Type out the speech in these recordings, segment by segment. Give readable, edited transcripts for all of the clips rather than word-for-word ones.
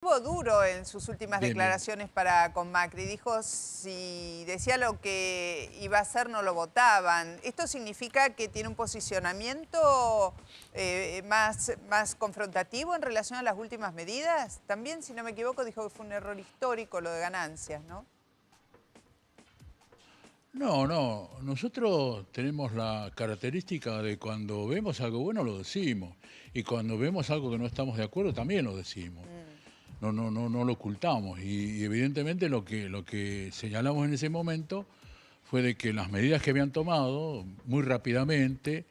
Estuvo duro en sus últimas Bien, bien. declaraciones para con Macri. Dijo si decía lo que iba a hacer no lo votaban. ¿Esto significa que tiene un posicionamiento más confrontativo en relación a las últimas medidas? También, si no me equivoco, dijo que fue un error histórico lo de ganancias, ¿no? No, no, nosotros tenemos la característica de cuando vemos algo bueno lo decimos y cuando vemos algo que no estamos de acuerdo también lo decimos. No lo ocultamos y evidentemente lo que señalamos en ese momento fue de que las medidas que habían tomado muy rápidamente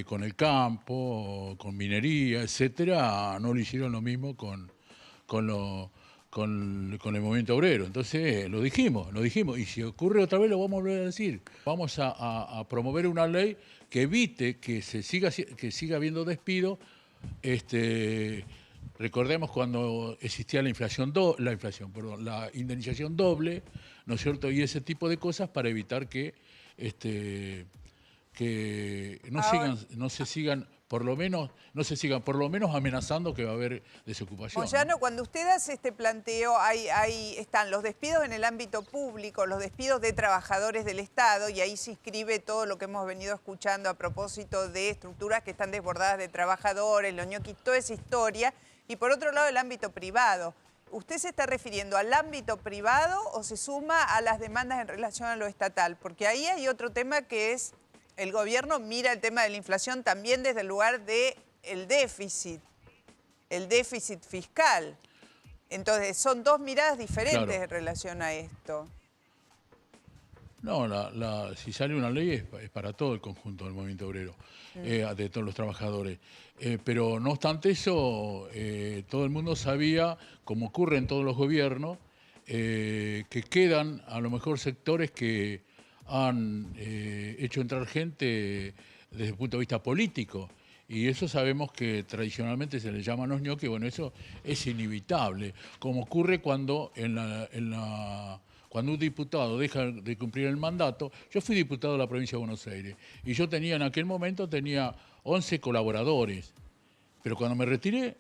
con el campo, con minería, etcétera, no lo hicieron lo mismo con, lo- con el movimiento obrero. Entonces lo dijimos, y si ocurre otra vez lo vamos a volver a decir. Vamos a promover una ley que evite que siga habiendo despido. Recordemos cuando existía la indemnización doble, ¿no es cierto? Y ese tipo de cosas para evitar que Ahora, no se sigan por lo menos amenazando que va a haber desocupación, ¿no? Moyano, cuando usted hace este planteo, ahí están los despidos en el ámbito público, los despidos de trabajadores del Estado, y ahí se inscribe todo lo que hemos venido escuchando a propósito de estructuras que están desbordadas de trabajadores, los ñoquis, toda esa historia. Y por otro lado, el ámbito privado. ¿Usted se está refiriendo al ámbito privado o se suma a las demandas en relación a lo estatal? Porque ahí hay otro tema que es, el gobierno mira el tema de la inflación también desde el lugar del déficit. El déficit fiscal. Entonces, son dos miradas diferentes Claro. en relación a esto. No, si sale una ley es para todo el conjunto del movimiento obrero, de todos los trabajadores. Pero no obstante eso, todo el mundo sabía, como ocurre en todos los gobiernos, que quedan a lo mejor sectores que han hecho entrar gente desde el punto de vista político. Y eso sabemos que tradicionalmente se le llaman los ñoquis. Bueno, eso es inevitable, como ocurre cuando cuando un diputado deja de cumplir el mandato. Yo fui diputado de la provincia de Buenos Aires y yo en aquel momento tenía 11 colaboradores, pero cuando me retiré,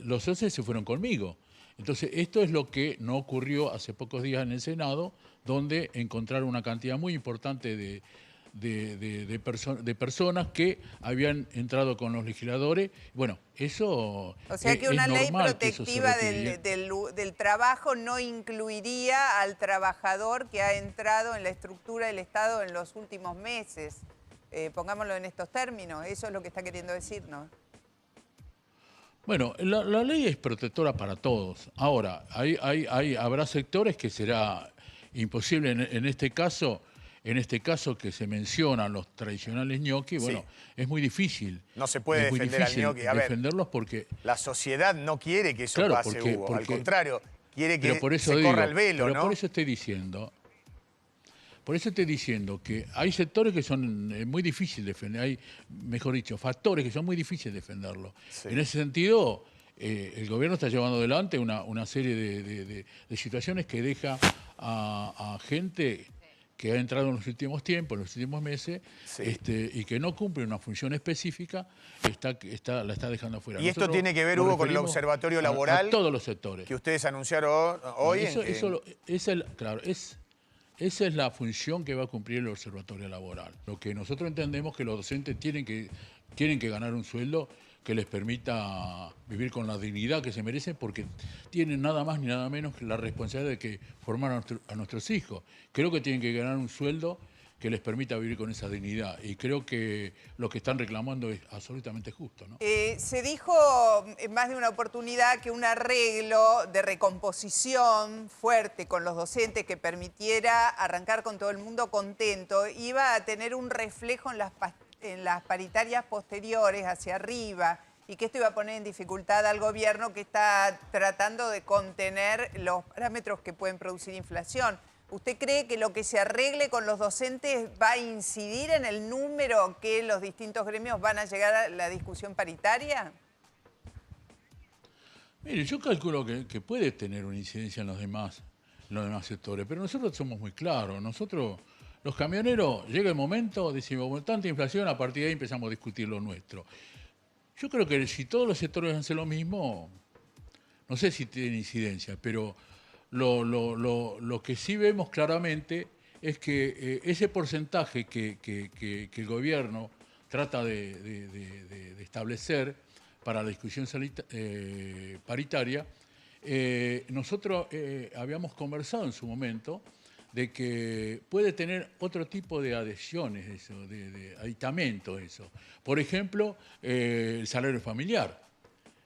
los 11 se fueron conmigo. Entonces, esto es lo que no ocurrió hace pocos días en el Senado, donde encontraron una cantidad muy importante de personas que habían entrado con los legisladores. Bueno, eso O sea que es una ley normal que eso se protectiva retire. del trabajo no incluiría al trabajador que ha entrado en la estructura del Estado en los últimos meses. Pongámoslo en estos términos, eso es lo que está queriendo decirnos. Bueno, la ley es protectora para todos. Ahora, habrá sectores que será imposible en este caso que se mencionan los tradicionales ñoquis. Sí, Bueno, es muy difícil. no se puede Es muy defender al difícil ñoqui. A ver, defenderlos porque, la sociedad no quiere que eso claro, pase, Hugo. Al contrario, quiere pero que por eso se corra digo, el velo, pero por ¿no? eso estoy diciendo, que hay sectores que son muy difíciles de defender, hay, mejor dicho, factores que son muy difíciles de defenderlos. Sí. En ese sentido, el gobierno está llevando adelante una serie de situaciones que deja a gente que ha entrado en los últimos tiempos, en los últimos meses, Sí. y que no cumple una función específica, la está dejando afuera. Y esto Nosotros tiene que ver, nos Hugo, con el referimos observatorio a laboral todos los sectores. que ustedes anunciaron hoy. Claro, esa es la función que va a cumplir el Observatorio Laboral. Lo que nosotros entendemos que los docentes tienen que ganar un sueldo que les permita vivir con la dignidad que se merecen, porque tienen nada más ni nada menos que la responsabilidad de que formar a nuestros hijos. Creo que tienen que ganar un sueldo que les permita vivir con esa dignidad. Y creo que lo que están reclamando es absolutamente justo, ¿no? Se dijo en más de una oportunidad que un arreglo de recomposición fuerte con los docentes que permitiera arrancar con todo el mundo contento iba a tener un reflejo en las paritarias posteriores hacia arriba y que esto iba a poner en dificultad al gobierno que está tratando de contener los parámetros que pueden producir inflación. ¿Usted cree que lo que se arregle con los docentes va a incidir en el número que los distintos gremios van a llegar a la discusión paritaria? Mire, yo calculo que puede tener una incidencia en los demás sectores, pero nosotros somos muy claros. Nosotros, los camioneros, llega el momento, decimos, bueno, tanta inflación, a partir de ahí empezamos a discutir lo nuestro. Yo creo que si todos los sectores hacen lo mismo, no sé si tiene incidencia, pero lo que sí vemos claramente es que ese porcentaje que el gobierno trata de establecer para la discusión paritaria, nosotros habíamos conversado en su momento de que puede tener otro tipo de adhesiones, eso, de aditamento eso. Por ejemplo, el salario familiar.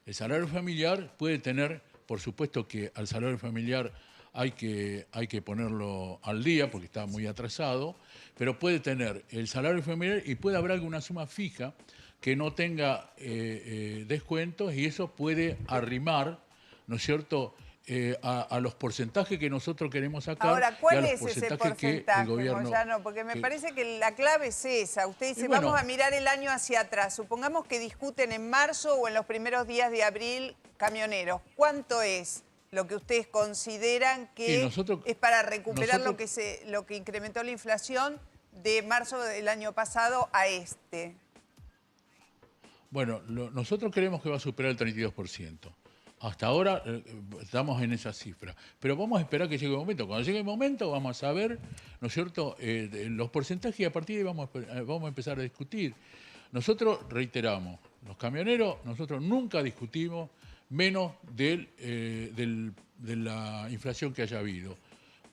El salario familiar puede tener, por supuesto que al salario familiar hay que ponerlo al día porque está muy atrasado, pero puede tener el salario familiar y puede haber alguna suma fija que no tenga descuentos y eso puede arrimar, ¿no es cierto?, a los porcentajes que nosotros queremos sacar. Ahora, y a ¿cuál los es ese porcentajes que porcentaje, el gobierno... Moyano? Porque me parece que la clave es esa. Usted dice, bueno, vamos a mirar el año hacia atrás. Supongamos que discuten en marzo o en los primeros días de abril camioneros. ¿Cuánto es lo que ustedes consideran que es para recuperar lo que incrementó la inflación de marzo del año pasado a este? Bueno, nosotros creemos que va a superar el 32%. Hasta ahora estamos en esa cifra. Pero vamos a esperar que llegue el momento. Cuando llegue el momento vamos a saber, ¿no es cierto?, los porcentajes y a partir de ahí vamos a empezar a discutir. Nosotros reiteramos, los camioneros, nosotros nunca discutimos menos de la inflación que haya habido.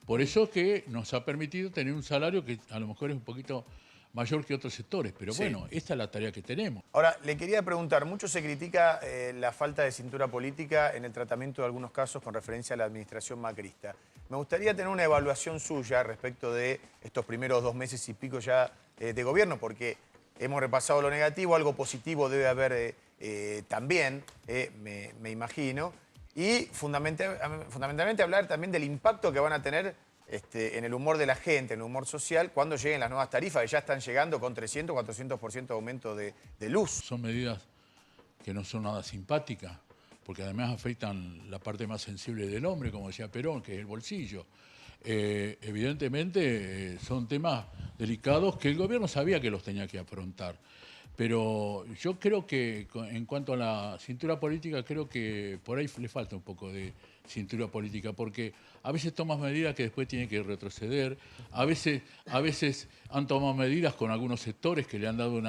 Por eso que nos ha permitido tener un salario que a lo mejor es un poquito mayor que otros sectores, pero sí. bueno, esta es la tarea que tenemos. Ahora, le quería preguntar, mucho se critica la falta de cintura política en el tratamiento de algunos casos con referencia a la administración macrista. Me gustaría tener una evaluación suya respecto de estos primeros 2 meses y pico ya de gobierno, porque hemos repasado lo negativo, algo positivo debe haber también, me imagino, y fundamentalmente hablar también del impacto que van a tener en el humor de la gente, en el humor social, cuando lleguen las nuevas tarifas, que ya están llegando con 300, 400% de aumento de luz. Son medidas que no son nada simpáticas, porque además afectan la parte más sensible del hombre, como decía Perón, que es el bolsillo. Evidentemente son temas delicados que el gobierno sabía que los tenía que afrontar. Pero yo creo que en cuanto a la cintura política, creo que por ahí le falta un poco de cintura política, porque a veces toman medidas que después tienen que retroceder, a veces han tomado medidas con algunos sectores que le han dado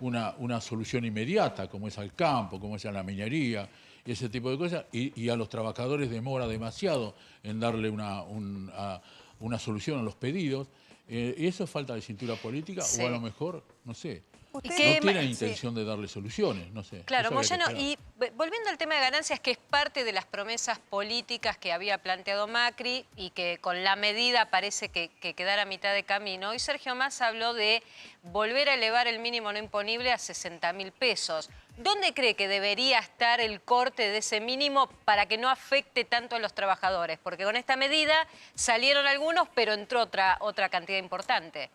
una solución inmediata, como es al campo, como es a la minería, y ese tipo de cosas, y a los trabajadores demora demasiado en darle una solución a los pedidos. Y eso es falta de cintura política, sí. O a lo mejor, no sé, no tienen intención de darle soluciones, no sé. Claro, Moyano, y volviendo al tema de ganancias, que es parte de las promesas políticas que había planteado Macri y que con la medida parece que quedará a mitad de camino, hoy Sergio Massa habló de volver a elevar el mínimo no imponible a 60.000 pesos. ¿Dónde cree que debería estar el corte de ese mínimo para que no afecte tanto a los trabajadores? Porque con esta medida salieron algunos, pero entró otra cantidad importante.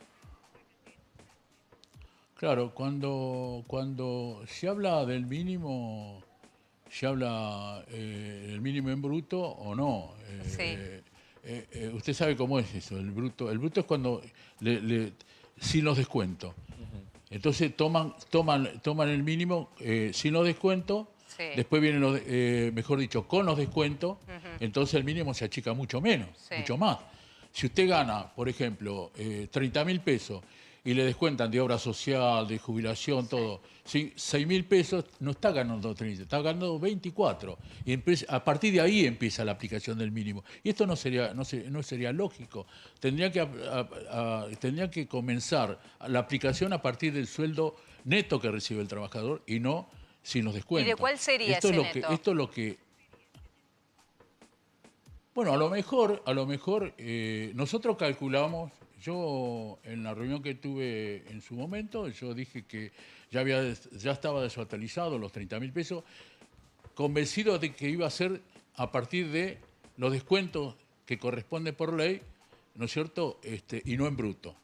Claro, cuando se habla del mínimo, se habla el mínimo en bruto o no. Sí. Usted sabe cómo es eso, el bruto. El bruto es cuando sin los descuentos. Entonces toman el mínimo sin los descuentos, sí. Después vienen mejor dicho, con los descuentos, entonces el mínimo se achica mucho menos, sí. Mucho más. Si usted gana, por ejemplo, 30.000 pesos y le descuentan de obra social, de jubilación, sí. Todo, 6.000 pesos, no está ganando 30, está ganando 24. Y a partir de ahí empieza la aplicación del mínimo. Y esto no sería lógico. Tendría que comenzar la aplicación a partir del sueldo neto que recibe el trabajador y no sin los descuentos. ¿Y de cuál sería ese neto? Esto es lo que... Bueno, a lo mejor nosotros calculamos, yo en la reunión que tuve en su momento, yo dije que ya estaba desatualizado los 30.000 pesos, convencido de que iba a ser a partir de los descuentos que corresponden por ley, ¿no es cierto?, y no en bruto.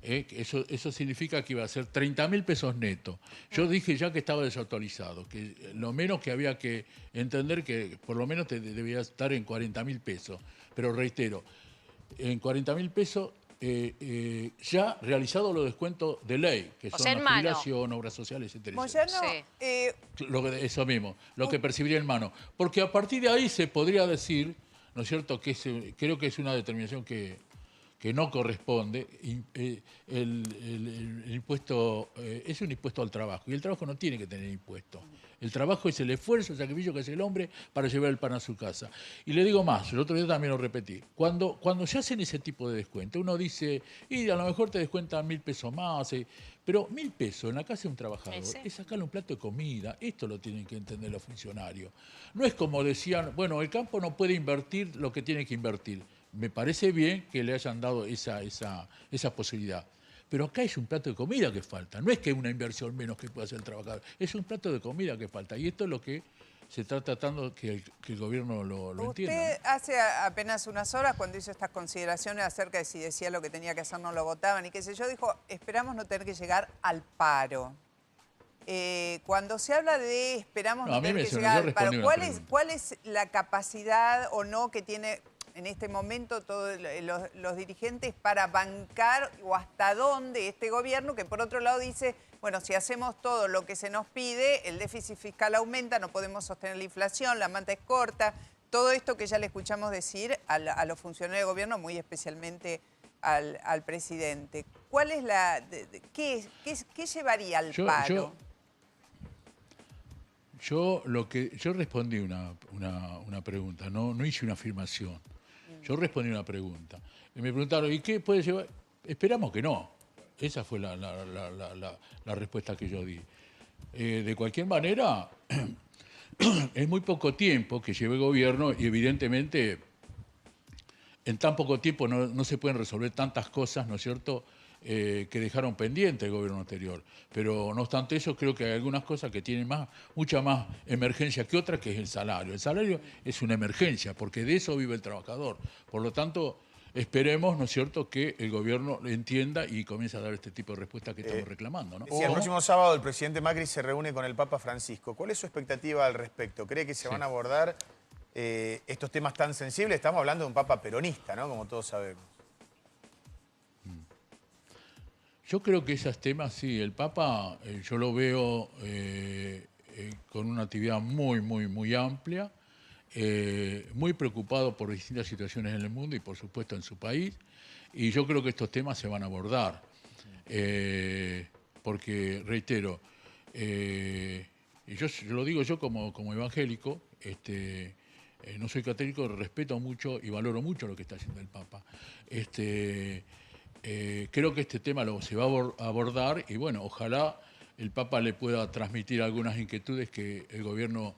Eso significa que iba a ser 30.000 pesos netos. Yo dije ya que estaba desactualizado, que lo menos que había que entender que por lo menos debía estar en 40.000 pesos. Pero reitero, en 40.000 pesos ya realizado los descuentos de ley, que O son sea, en la mano. jubilación, obras sociales, etcétera. Moyano, Sí. Eso mismo, lo que percibiría en mano. Porque a partir de ahí se podría decir, ¿no es cierto?, que creo que es una determinación que no corresponde. El impuesto es un impuesto al trabajo, y el trabajo no tiene que tener impuesto. El trabajo es el esfuerzo, el sacrificio que hace el hombre para llevar el pan a su casa. Y le digo más, el otro día también lo repetí, cuando se hacen ese tipo de descuento, uno dice, y a lo mejor te descuentan 1.000 pesos más, pero 1.000 pesos en la casa de un trabajador Sí. es sacarle un plato de comida. Esto lo tienen que entender los funcionarios. No es como decían, bueno, el campo no puede invertir lo que tiene que invertir. Me parece bien que le hayan dado esa posibilidad. Pero acá es un plato de comida que falta. No es que una inversión menos que pueda hacer el trabajador. Es un plato de comida que falta. Y esto es lo que se está tratando que el gobierno lo entienda. usted hace apenas unas horas, cuando hizo estas consideraciones acerca de si decía lo que tenía que hacer, no lo votaban y qué sé yo, dijo, esperamos no tener que llegar al paro. Cuando se habla de esperamos no tener que llegar al paro, ¿cuál es la capacidad o no que tiene en este momento todos los dirigentes para bancar, o hasta dónde este gobierno, que por otro lado dice, bueno, si hacemos todo lo que se nos pide, el déficit fiscal aumenta, no podemos sostener la inflación, la manta es corta, todo esto que ya le escuchamos decir a los funcionarios de gobierno, muy especialmente al presidente? ¿Cuál es qué llevaría al paro? Yo respondí una pregunta, no hice una afirmación. Yo respondí una pregunta. Y me preguntaron, ¿y qué puede llevar? Esperamos que no. Esa fue la respuesta que yo di. De cualquier manera, es muy poco tiempo que lleve el gobierno y evidentemente en tan poco tiempo no se pueden resolver tantas cosas, ¿no es cierto?, que dejaron pendiente el gobierno anterior. Pero no obstante eso, creo que hay algunas cosas que tienen mucha más emergencia que otras, que es el salario. El salario es una emergencia, porque de eso vive el trabajador. Por lo tanto, esperemos, ¿no es cierto?, que el gobierno lo entienda y comience a dar este tipo de respuestas que estamos reclamando, ¿no? Si el próximo sábado el presidente Macri se reúne con el Papa Francisco, ¿cuál es su expectativa al respecto? ¿Cree que se van a abordar estos temas tan sensibles? Estamos hablando de un Papa peronista, ¿no?, como todos sabemos. Yo creo que esos temas, sí, el Papa, yo lo veo con una actividad muy amplia, muy preocupado por distintas situaciones en el mundo y por supuesto en su país, y yo creo que estos temas se van a abordar, porque, reitero, yo lo digo yo como evangélico, no soy católico, respeto mucho y valoro mucho lo que está haciendo el Papa. Creo que este tema se va a abordar y bueno, ojalá el Papa le pueda transmitir algunas inquietudes que el gobierno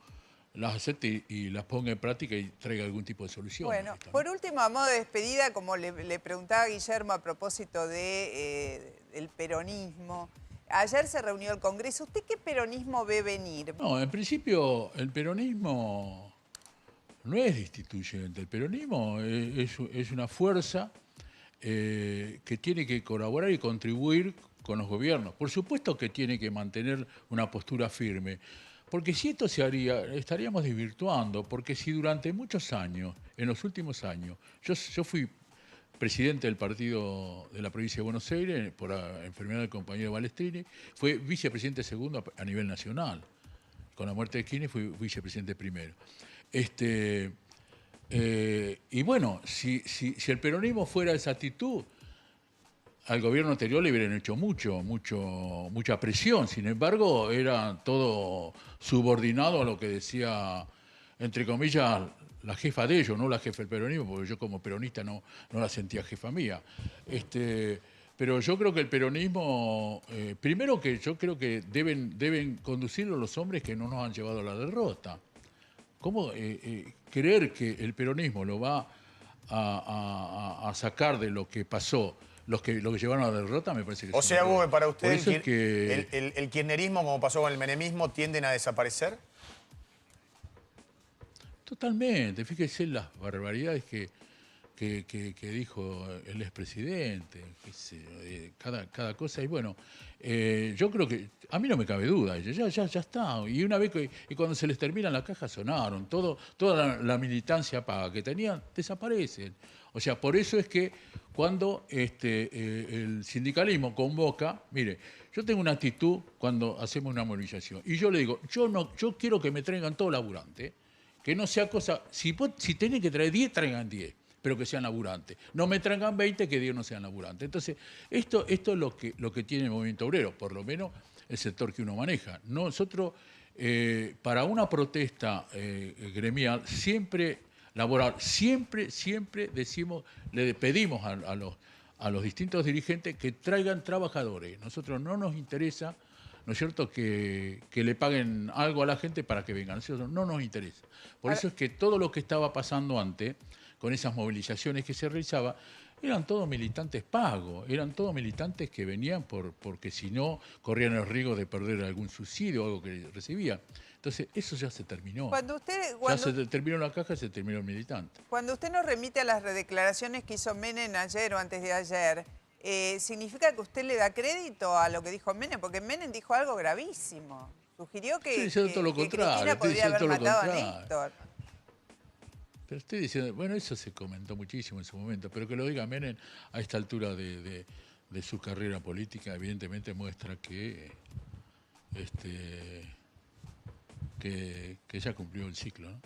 las acepte y las ponga en práctica y traiga algún tipo de solución. Bueno, Esto, ¿no? por último, a modo de despedida, como le preguntaba Guillermo a propósito del peronismo, ayer se reunió el Congreso. ¿Usted qué peronismo ve venir? No, en principio el peronismo no es destituyente. El peronismo es una fuerza que tiene que colaborar y contribuir con los gobiernos. Por supuesto que tiene que mantener una postura firme, porque si esto se haría, estaríamos desvirtuando, porque si durante muchos años, en los últimos años, yo fui presidente del partido de la provincia de Buenos Aires por la enfermedad del compañero Balestrini, fue vicepresidente segundo a nivel nacional. Con la muerte de Kirchner fui vicepresidente primero. Y bueno, si el peronismo fuera esa actitud, al gobierno anterior le hubieran hecho mucha presión. Sin embargo, era todo subordinado a lo que decía, entre comillas, la jefa de ellos, no la jefa del peronismo, porque yo como peronista no la sentía jefa mía. Pero yo creo que el peronismo, primero que yo creo que deben conducirlo los hombres que no nos han llevado a la derrota. ¿Cómo creer que el peronismo lo va a sacar de lo que pasó los que llevaron a la derrota? Me parece que o sea, Hugo, para usted el kirchnerismo, como pasó con el menemismo, ¿tienden a desaparecer? Totalmente. Fíjese las barbaridades que que dijo el expresidente, qué sé yo, cada cosa. Y bueno, yo creo que a mí no me cabe duda, ya está. Y una vez y cuando se les termina la caja sonaron, toda la militancia paga que tenían desaparecen. O sea, por eso es que cuando el sindicalismo convoca, mire, yo tengo una actitud cuando hacemos una movilización y yo le digo, yo quiero que me traigan todo laburante, que no sea cosa, si tienen que traer 10, traigan 10. Pero que sean laburantes. No me traigan 20, que 10 no sean laburantes. Entonces, esto es lo que tiene el movimiento obrero, por lo menos el sector que uno maneja. Nosotros, para una protesta gremial, laboral, siempre decimos, le pedimos a los distintos dirigentes que traigan trabajadores. Nosotros no nos interesa, ¿no es cierto?, que le paguen algo a la gente para que vengan. Nosotros no nos interesa. Por eso es que todo lo que estaba pasando antes, con esas movilizaciones que se realizaban, eran todos militantes pagos, eran todos militantes que venían porque si no corrían el riesgo de perder algún subsidio o algo que recibían. Entonces, eso ya se terminó. Ya se terminó la caja, se terminó el militante. Cuando usted nos remite a las declaraciones que hizo Menem ayer o antes de ayer, ¿significa que usted le da crédito a lo que dijo Menem? Porque Menem dijo algo gravísimo. Sugirió que Cristina podría haber matado a Néstor. Pero estoy diciendo, bueno, eso se comentó muchísimo en su momento, pero que lo diga Menem a esta altura de su carrera política, evidentemente muestra que ya cumplió el ciclo, ¿no?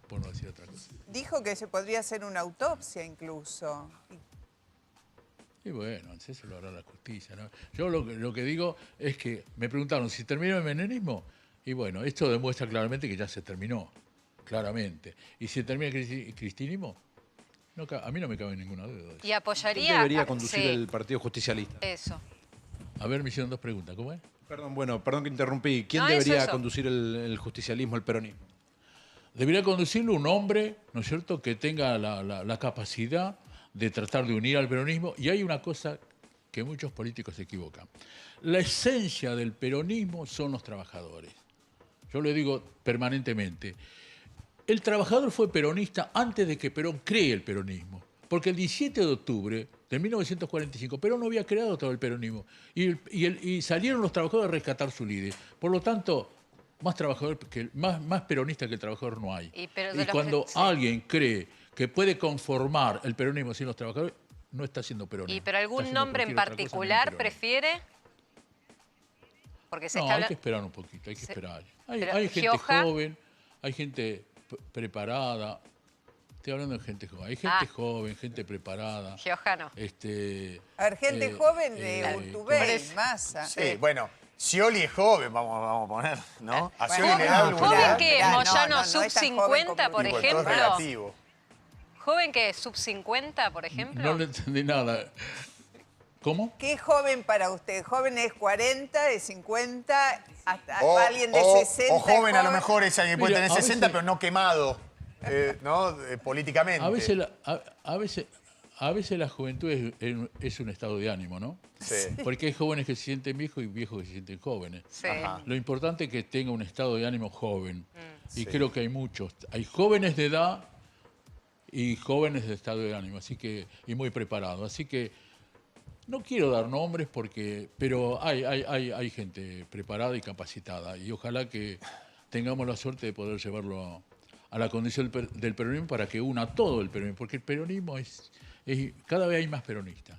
Por no decir otra cosa. Dijo que se podría hacer una autopsia incluso. Y bueno, eso lo hará la justicia, ¿no? Yo lo que digo es que me preguntaron si terminó el menemismo, y bueno, esto demuestra claramente que ya se terminó. Claramente. ¿Y si termina el cristinismo? No, a mí no me cabe ninguna duda. ¿Y apoyaría? ¿Quién debería conducir el Partido Justicialista? Eso. A ver, me hicieron dos preguntas. ¿Cómo es? Perdón que interrumpí. ¿Quién debería conducir el justicialismo, el peronismo? Debería conducirlo un hombre, ¿no es cierto?, que tenga la capacidad de tratar de unir al peronismo. Y hay una cosa que muchos políticos se equivocan. La esencia del peronismo son los trabajadores. Yo le digo permanentemente. El trabajador fue peronista antes de que Perón cree el peronismo. Porque el 17 de octubre de 1945 Perón no había creado todo el peronismo. Y salieron los trabajadores a rescatar su líder. Por lo tanto, más peronista que el trabajador no hay. Y cuando alguien cree que puede conformar el peronismo sin los trabajadores, no está siendo peronista. ¿Pero algún nombre en particular prefiere? Porque hay que esperar un poquito, hay que esperar. Hay gente joven, hay gente preparada. Estoy hablando de gente joven. Hay gente joven, gente preparada. Gioja no. A ver, gente joven de Urtubey, Massa. Sí, bueno, Scioli es joven, vamos a poner, ¿no? A Scioli le da algo. ¿Joven que Moyano sub 50, por ejemplo? ¿Joven que sub 50, por ejemplo? No le entendí nada. ¿Cómo? ¿Qué es joven para usted? ¿Joven es 40, de 50, hasta alguien de 60? O joven a lo mejor es alguien que puede tener 60, pero no quemado, ¿no? Políticamente. A veces la juventud es un estado de ánimo, ¿no? Sí. Porque hay jóvenes que se sienten viejos y viejos que se sienten jóvenes. Sí. Lo importante es que tenga un estado de ánimo joven. Y creo que hay muchos. Hay jóvenes de edad y jóvenes de estado de ánimo, y muy preparados. Así que no quiero dar nombres pero hay gente preparada y capacitada. Y ojalá que tengamos la suerte de poder llevarlo a la condición del peronismo para que una todo el peronismo. Porque el peronismo cada vez hay más peronistas.